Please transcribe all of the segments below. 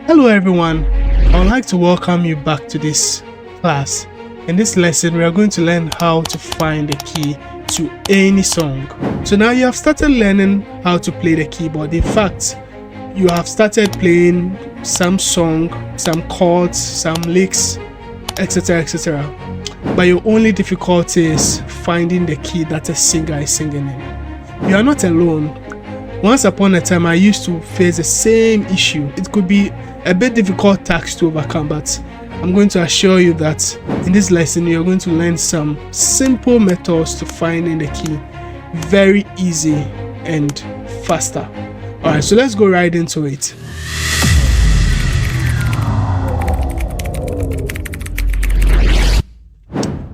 Hello everyone, I would like to welcome you back to this class. In this lesson, we are going to learn how to find the key to any song. So now you have started learning how to play the keyboard. In fact, you have started playing some song, some chords, some licks, etc, etc. But your only difficulty is finding the key that a singer is singing in. You are not alone. Once upon a time, I used to face the same issue. It could be a bit difficult task to overcome, but I'm going to assure you that in this lesson, you're going to learn some simple methods to finding the key. Very easy and faster. Alright, so let's go right into it.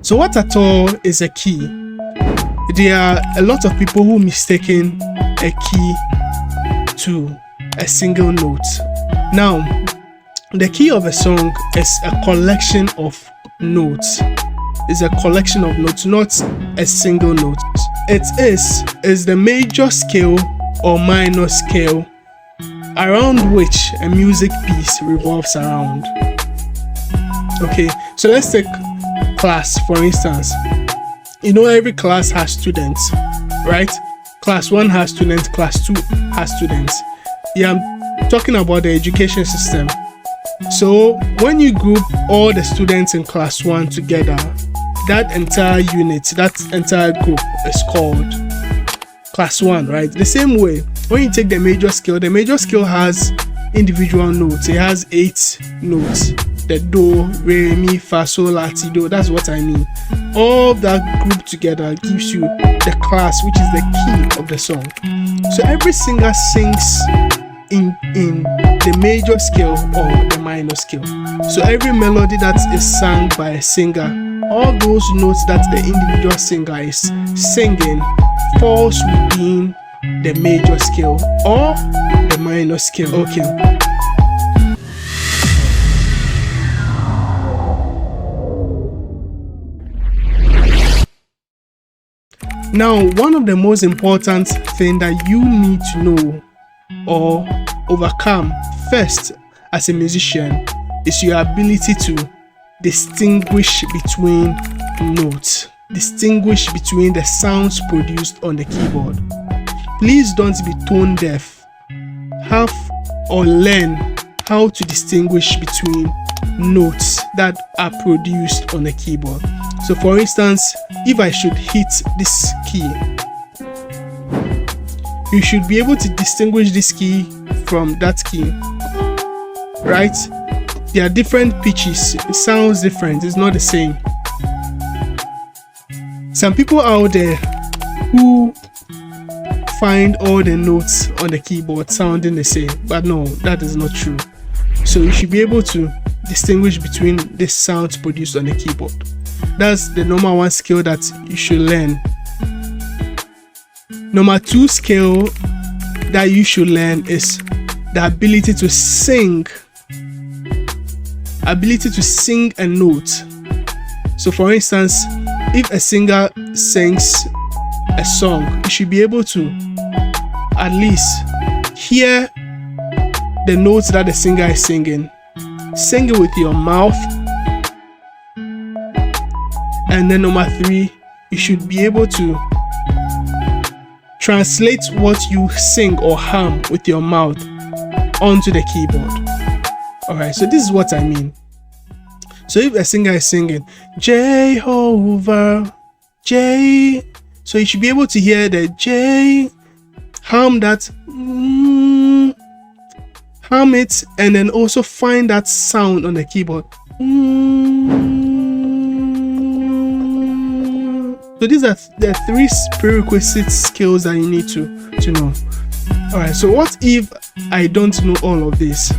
So what at all is a key? There are a lot of people who mistaken a key to a single note. Now, the key of a song is a collection of notes. It's a collection of notes, not a single note. It is the major scale or minor scale around which a music piece revolves around. Okay, so let's take class for instance. You know, every class has students, right? Class 1 has students, class 2 has students. Yeah, I'm talking about the education system. So when you group all the students in class 1 together, that entire unit, that entire group is called class 1, right? The same way, when you take the major scale has individual notes. It has 8 notes. The do, re, mi, fa, sol, la, ti, do. That's what I mean. All that group together gives you the class, which is the key of the song. So every singer sings in the major scale or the minor scale. So every melody that is sung by a singer, all those notes that the individual singer is singing falls within the major scale or the minor scale. Okay. Now, one of the most important things that you need to know or overcome first as a musician is your ability to distinguish between notes, distinguish between the sounds produced on the keyboard. Please don't be tone deaf. Have or learn how to distinguish between notes that are produced on the keyboard. So for instance, if I should hit this key, you should be able to distinguish this key from that key, right? There are different pitches. It sounds different. It's not the same. Some people out there who find all the notes on the keyboard sounding the same, but no, that is not true. So you should be able to distinguish between the sounds produced on the keyboard. That's the number 1 skill that you should learn. Number 2 skill that you should learn is the ability to sing. Ability to sing a note. So for instance, if a singer sings a song, you should be able to at least hear the notes that the singer is singing. Sing it with your mouth. And then number 3, you should be able to translate what you sing or hum with your mouth onto the keyboard. Alright, so this is what I mean. So if a singer is singing Jehovah, J, so you should be able to hear the J, hum that, hum it, and then also find that sound on the keyboard. So these are the 3 prerequisite skills that you need to know. Alright, so what if I don't know all of this?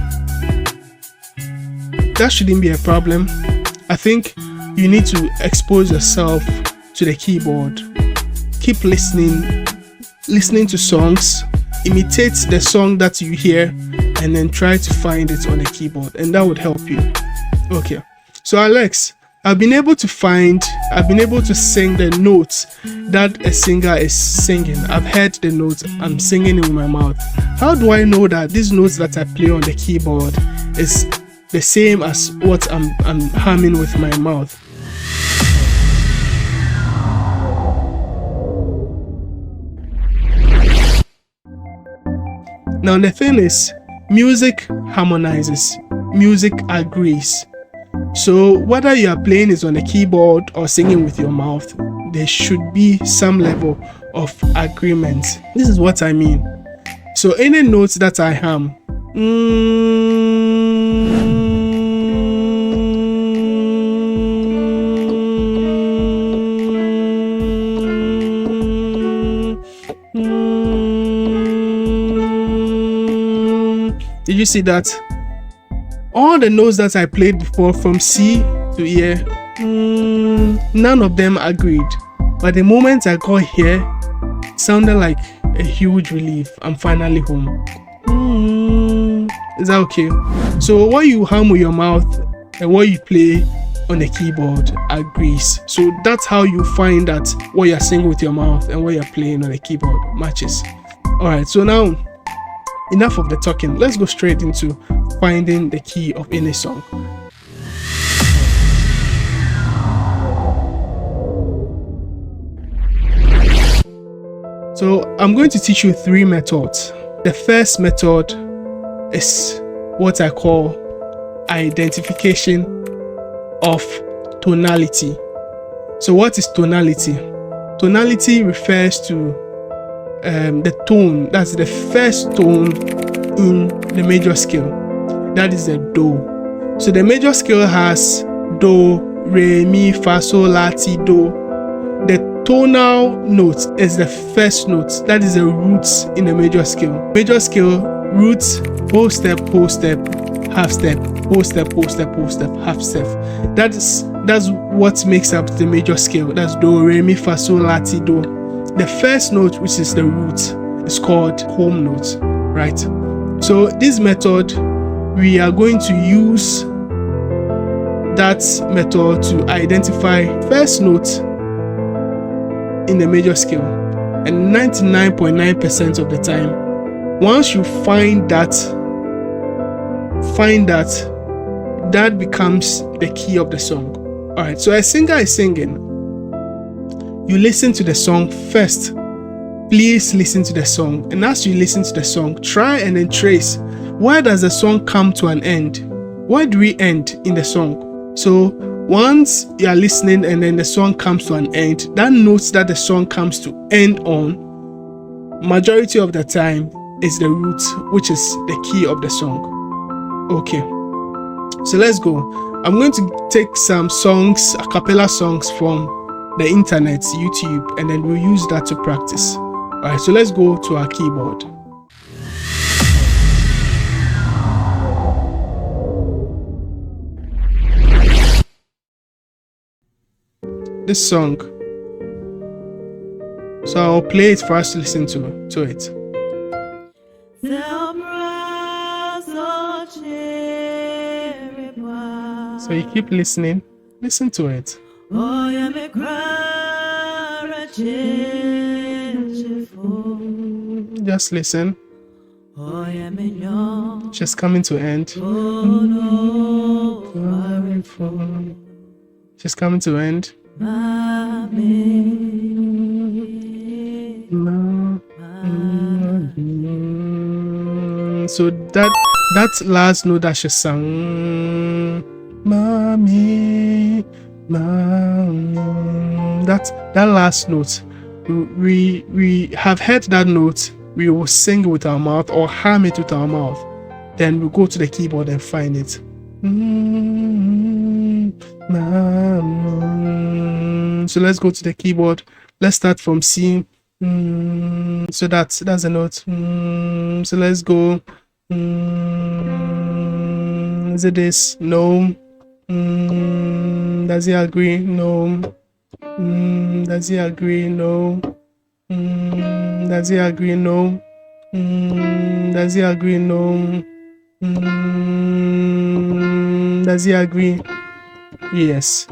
That shouldn't be a problem. I think you need to expose yourself to the keyboard. Keep listening to songs, imitate the song that you hear, and then try to find it on the keyboard, and that would help you. Okay, so Alex, I've been able to sing the notes that a singer is singing. I've heard the notes, I'm singing it with my mouth. How do I know that these notes that I play on the keyboard is the same as what I'm humming with my mouth? Now the thing is, music harmonizes, music agrees. So whether you are playing it on the keyboard or singing with your mouth, there should be some level of agreement. This is what I mean. So any notes that I hum, did you see that? All the notes that I played before from C to E, none of them agreed. But the moment I got here, it sounded like a huge relief. I'm finally home. Is that okay? So what you hum with your mouth and what you play on the keyboard agrees. So that's how you find that what you're singing with your mouth and what you're playing on the keyboard matches. Alright, so now enough of the talking. Let's go straight into finding the key of any song. So I'm going to teach you 3 methods. The first method is what I call identification of tonality. So what is tonality? Tonality refers to the tone, that's the first tone in the major scale. That is the Do. So the major scale has Do, Re, Mi, Fa, Sol, La, Ti, Do. The tonal note is the first note. That is the roots in the major scale. Major scale, roots, whole step, half step, whole step, half step. That's what makes up the major scale. That's Do, Re, Mi, Fa, Sol, La, Ti, Do. The first note, which is the root, is called home note, right? So this method, we are going to use that method to identify first note in the major scale. And 99.9% of the time, once you find that becomes the key of the song. All right, so a singer is singing. You listen to the song first. Please listen to the song. And as you listen to the song, try and then trace, where does the song come to an end? Where do we end in the song? So once you are listening and then the song comes to an end, that note that the song comes to end on, majority of the time is the root, which is the key of the song. Okay, so let's go. I'm going to take some songs, a cappella songs from the internet, YouTube, and then we'll use that to practice. Alright, so let's go to our keyboard. This song. So I'll play it for us to listen to it. So you keep listening, listen to it. Just listen. Just coming to end. Just coming to end. So that last note that she sang, mommy, that last note, we have heard that note. We will sing with our mouth or hum it with our mouth. Then we'll go to the keyboard and find it. So let's go to the keyboard. Let's start from C. So that's a note. So let's go. Is it this? No. Does he agree? No. Does he agree? No. Does he agree? No. Does he agree? No. Does he agree? Yes.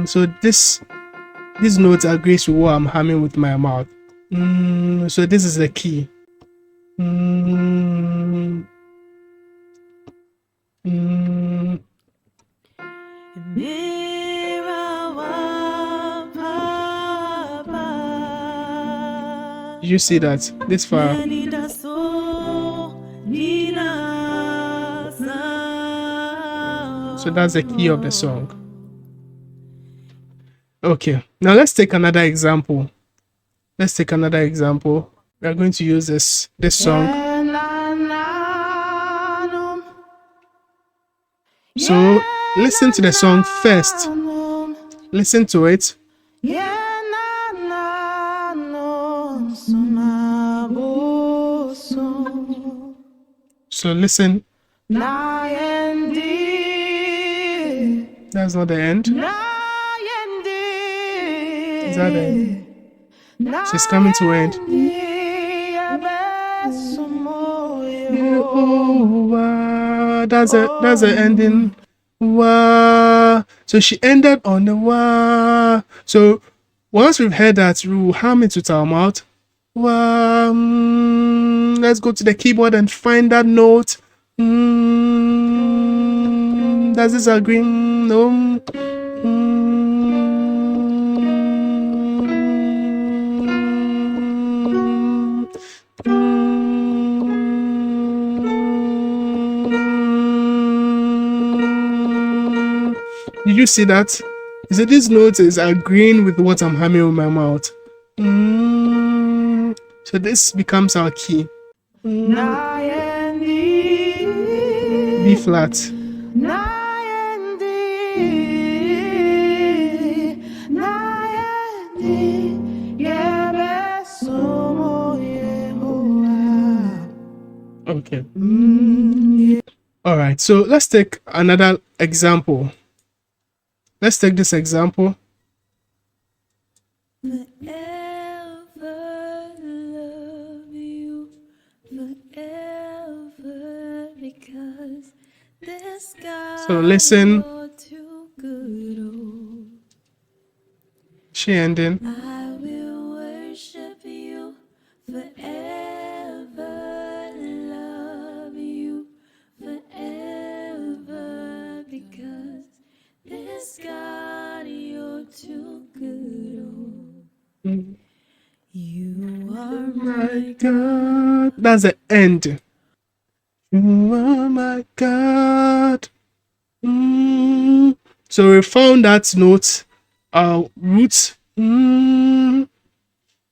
So these notes agrees with what I'm humming with my mouth. So this is the key. You see that this far? So that's the key of the song. Okay, now let's take another example. We are going to use this song. So listen to the song first. Listen to it. So listen. That's not the end. Is that the end? She's coming to end. That's the ending. Wah. So she ended on the wah. So once we've heard that, we'll hum it with our mouth. Wah. Let's go to the keyboard and find that note. Does this agree? No. Did you see that? You see, this note is agreeing with what I'm humming with my mouth. So this becomes our key. B flat. Okay. All right. So let's take another example. Let's take this example. So listen. She ending. I will worship you forever, love you forever, because this God, you're too good. You are my God. That's the end. You are my God. So we found that note, root.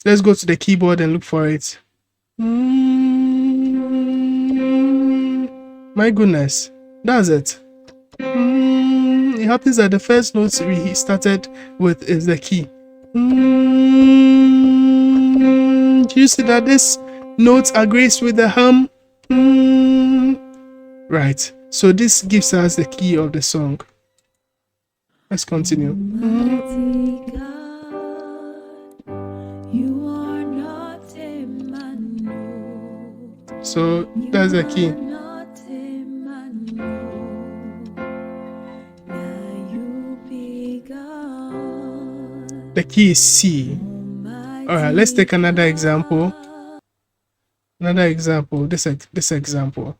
Let's go to the keyboard and look for it. My goodness, that's it. It happens that the first note we started with is the key. Do you see that this note agrees with the hum? Right. So this gives us the key of the song. Let's continue. So that's the key. The key is C. Alright, let's take another example. This example.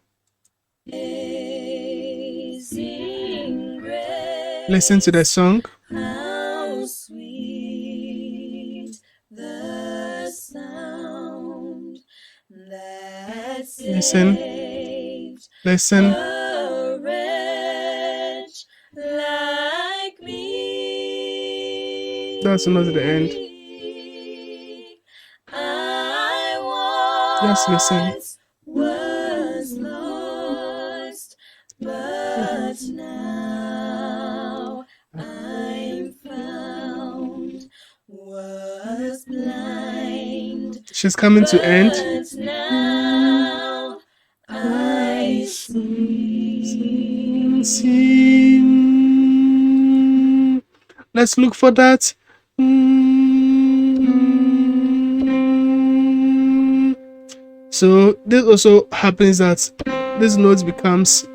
Listen to the song. How sweet the sound that listen. A wretch like me. That's not the end. Just listen. Was lost, but now I'm found. Was blind. She's coming to end. Now I see. Let's look for that. So this also happens that this note becomes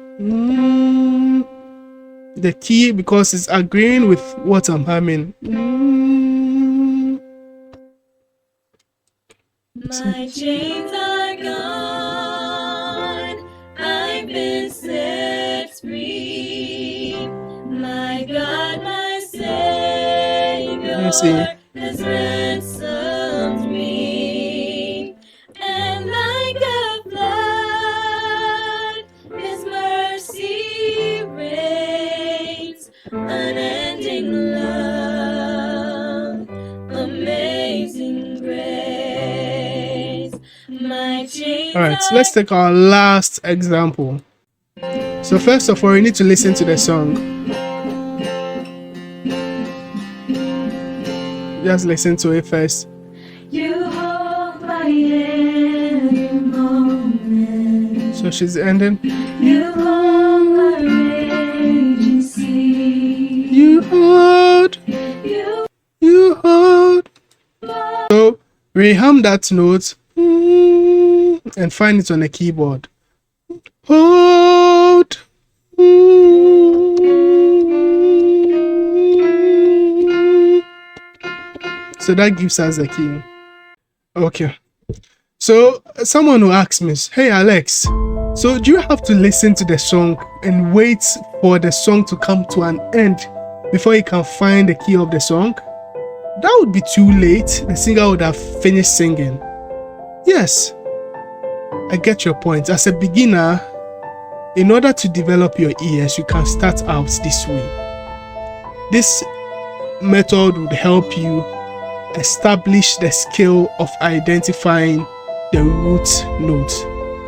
the key because it's agreeing with what I'm humming. My chains are gone, I've been set free. My God, my Savior has ransomed me. And like a flood, His mercy reigns, unending love, amazing grace. My chains. All right, so let's take our last example. So first of all, you need to listen to the song. Just listen to it first. You hold my hand moment. So she's ending. You hold my raging sea. You hold. So rehum that note and find it on the keyboard. Hold. So that gives us the key. Okay. So someone who asks me, hey Alex, so do you have to listen to the song and wait for the song to come to an end before you can find the key of the song? That would be too late. The singer would have finished singing. Yes, I get your point. As a beginner, in order to develop your ears, you can start out this way. This method would help you establish the skill of identifying the root note,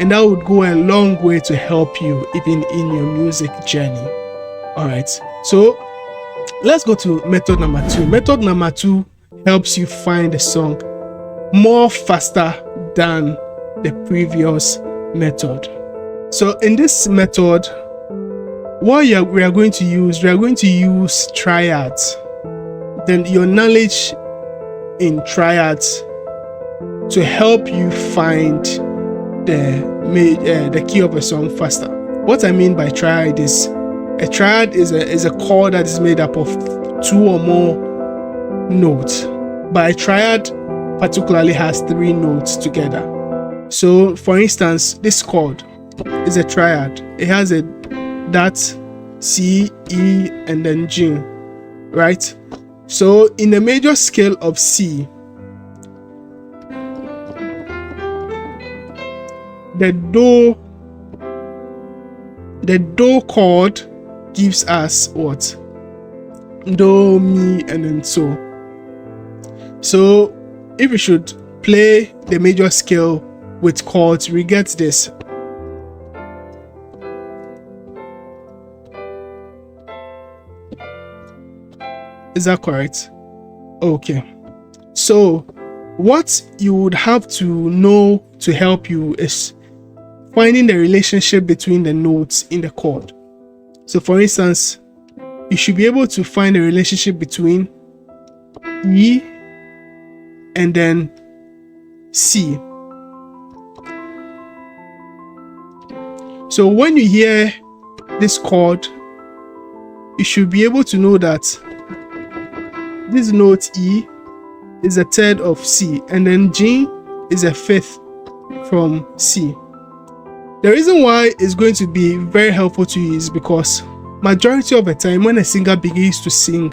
and that would go a long way to help you even in your music journey. All right, so let's go to method number 2. Method number 2 helps you find the song more faster than the previous method. So in this method, what we are going to use triads. Then your knowledge in triads to help you find the key of a song faster. What I mean by triad is a triad is a chord that is made up of 2 or more notes, but a triad particularly has 3 notes together. So for instance, this chord is a triad. It has a that, C, E, and then G, right? So in the major scale of C, the do chord gives us what? Do, mi, and then so. So if we should play the major scale with chords, we get this. Is that correct? Okay. So what you would have to know to help you is finding the relationship between the notes in the chord. So for instance, you should be able to find a relationship between E and then C. So when you hear this chord, you should be able to know that this note E is a third of C, and then G is a fifth from C. The reason why it's going to be very helpful to you is because majority of the time when a singer begins to sing,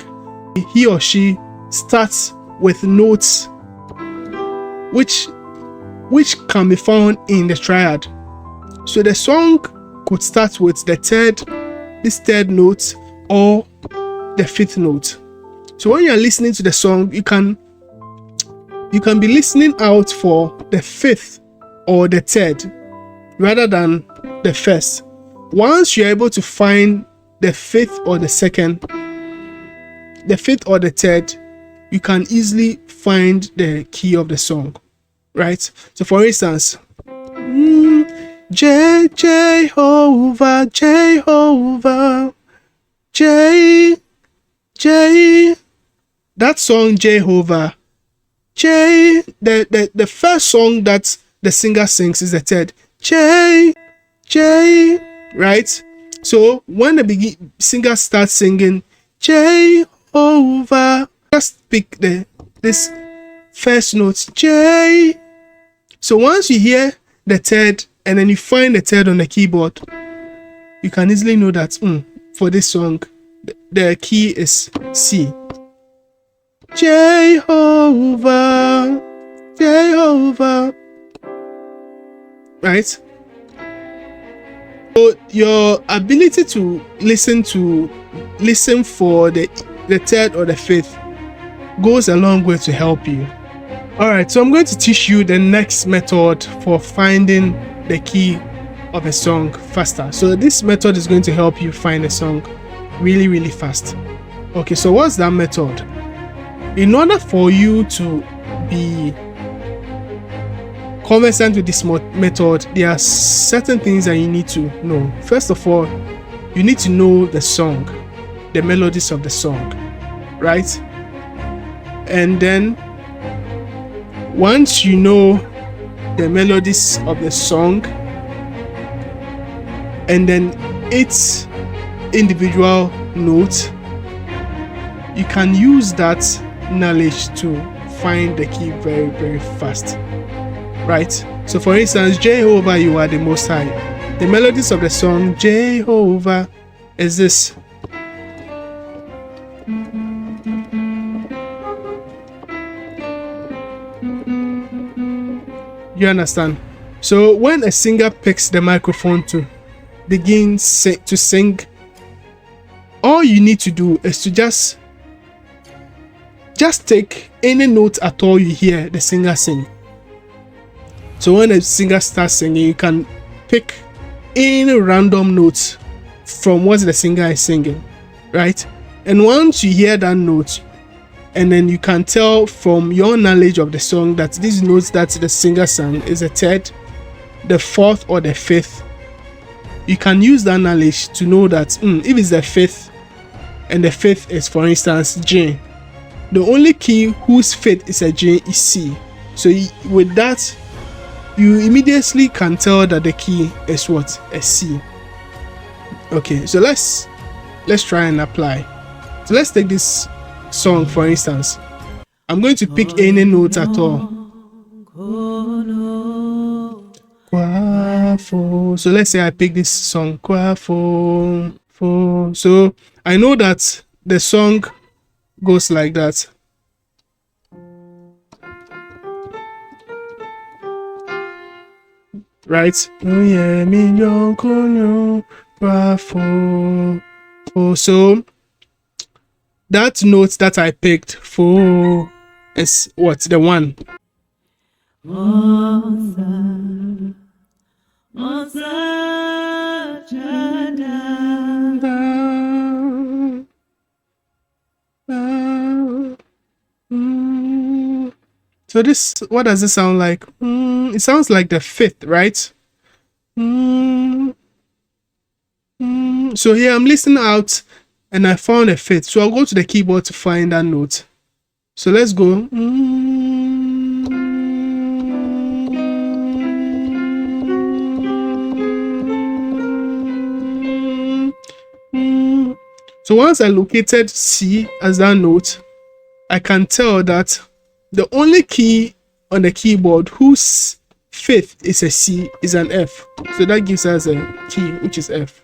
he or she starts with notes which can be found in the triad. So the song could start with this third note or the fifth note. So when you're listening to the song, you can be listening out for the fifth or the third rather than the first. Once you're able to find the fifth or the second, the fifth or the third, you can easily find the key of the song, right? So for instance, Jehovah, Jehovah, J, that song Jehovah, the first song that the singer sings is the third, J, right? So when the singer starts singing Jehovah, just pick this first note J. So once you hear the third and then you find the third on the keyboard, you can easily know that for this song the key is C. Jehovah, Jehovah, right? So your ability to listen for the third or the fifth goes a long way to help you. All right, so I'm going to teach you the next method for finding the key of a song faster. So this method is going to help you find a song really, really fast. Okay, so what's that method? In order for you to be conversant with this method, there are certain things that you need to know. First of all, you need to know the song, the melodies of the song, right? And then once you know the melodies of the song and then its individual note, you can use that knowledge to find the key very, very fast, right? So for instance, Jehovah, you are the Most High. The melodies of the song Jehovah is this. You understand? So when a singer picks the microphone to begin to sing, all you need to do is to just take any note at all you hear the singer sing. So when a singer starts singing, you can pick any random note from what the singer is singing, right? And once you hear that note, and then you can tell from your knowledge of the song that these notes that the singer sang is the third, the fourth, or the fifth. You can use that knowledge to know that if it's the fifth, and the fifth is, for instance, J, the only key whose fifth is a J is C. So with that, you immediately can tell that the key is what? A C. Okay, so let's try and apply. So let's take this song for instance. I'm going to pick any note at all. So let's say I pick this song. So I know that the song goes like that. Right? So that note that I picked for is what? The one. So this, what does it sound like? It sounds like the fifth, right? So here I'm listening out and I found a fifth. So I'll go to the keyboard to find that note. So let's go. So once I located C as that note, I can tell that the only key on the keyboard whose fifth is a C is an F. So that gives us a key, which is F.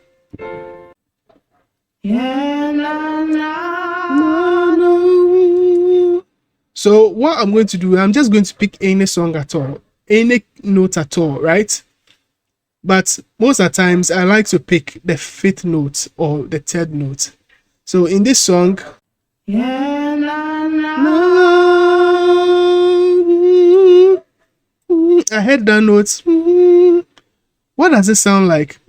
So what I'm going to do, I'm just going to pick any song at all, any note at all, right? But most of the times I like to pick the fifth note or the third note. So in this song, I heard that note. What does it sound like?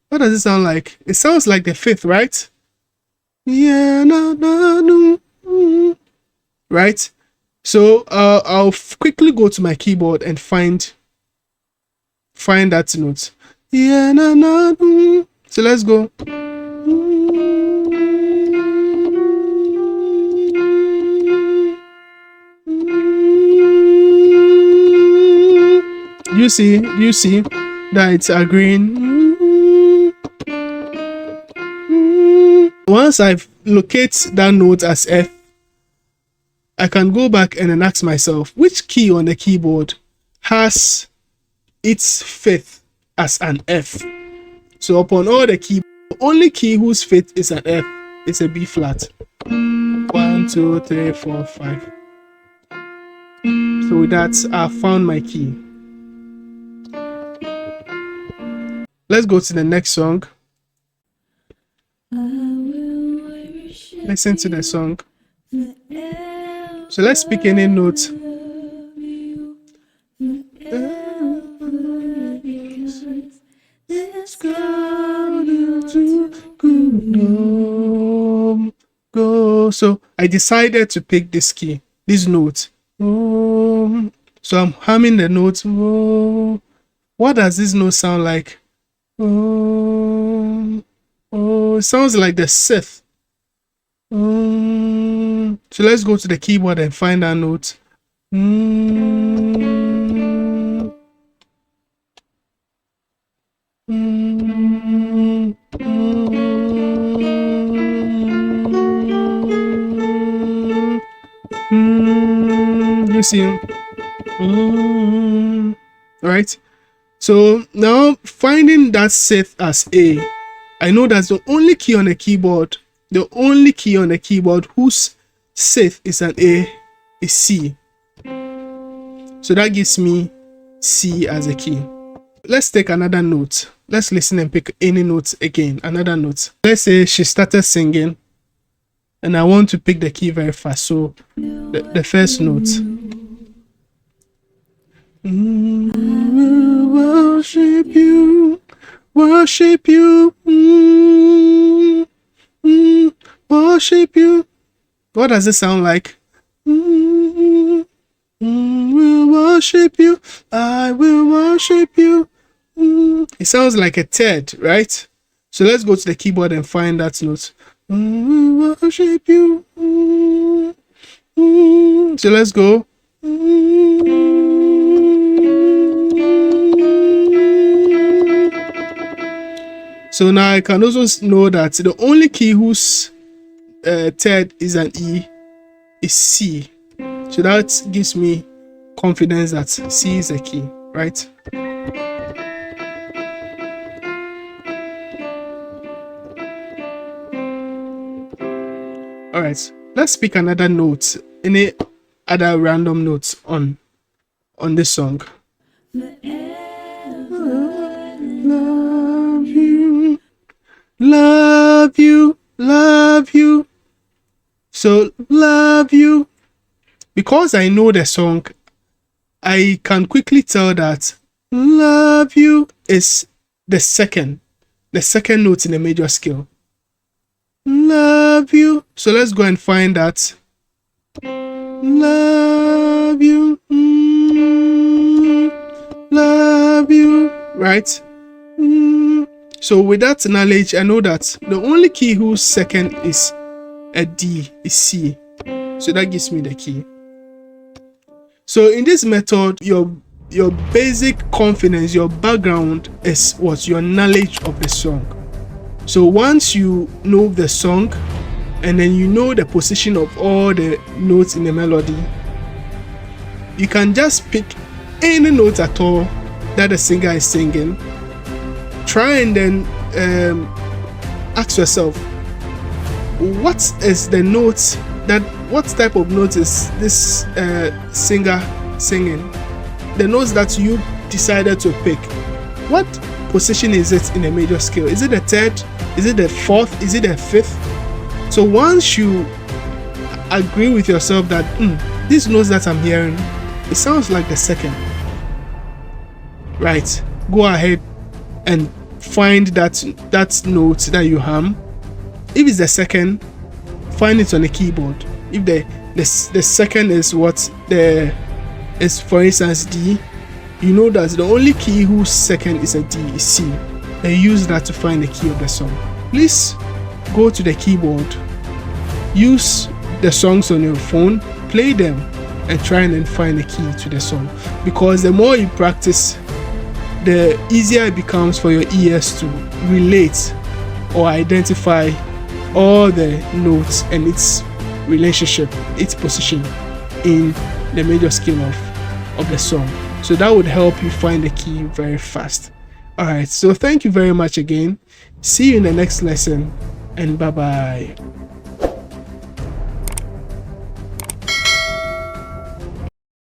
What does it sound like? It sounds like the fifth, right? Right? So I'll quickly go to my keyboard and find that note. So let's go. You see that it's agreeing. Once I've located that note as F, I can go back and then ask myself, which key on the keyboard has its fifth as an F? So upon all the key, the only key whose fifth is an F is a B flat. 1, 2, 3, 4, 5. So with that, I found my key. Let's go to the next song. Listen to the song. So let's pick any note. Go. So I decided to pick this key, this note. So I'm humming the note. What does this note sound like? It sounds like the sixth. So let's go to the keyboard and find that note. You see, right? So now finding that sixth as A, I know that's the only key on the keyboard. The only key on the keyboard whose sixth is an A is C. So that gives me C as a key. Let's take another note. Let's listen and pick any note again. Another note. Let's say she started singing and I want to pick the key very fast. So the first note. Worship you, worship you, worship you. What does it sound like? Will worship you, I will worship you. It sounds like a third, right? So let's go to the keyboard and find that note. Worship you. So let's go. So now I can also know that the only key whose third is an E is C. So that gives me confidence that C is a key, right? All right, let's pick another note, any other random notes on this song. Love you, love you, love you. So love you. Because I know the song, I can quickly tell that love you is the second note in a major scale. Love you. So let's go and find that. Love you. Love you. Right? So with that knowledge, I know that the only key whose second is a D is C. So that gives me the key. So in this method, your basic confidence, your background is what? Your knowledge of the song. So once you know the song and then you know the position of all the notes in the melody, you can just pick any note at all that the singer is singing. Try and then ask yourself, what is the note what type of note is this singer singing? The notes that you decided to pick, what position is it in a major scale? Is it the third? Is it the fourth? Is it the fifth? So once you agree with yourself that these notes that I'm hearing, it sounds like the second, right? Go ahead and find that note that you hum. If it's the second, find it on the keyboard. If the second is is for instance D, you know that the only key whose second is a D is C. Then use that to find the key of the song. Please go to the keyboard, use the songs on your phone, play them, and try and then find the key to the song. Because the more you practice, the easier it becomes for your ears to relate or identify all the notes and its relationship, its position in the major scale of the song. So that would help you find the key very fast. All right, so thank you very much again. See you in the next lesson, and bye bye.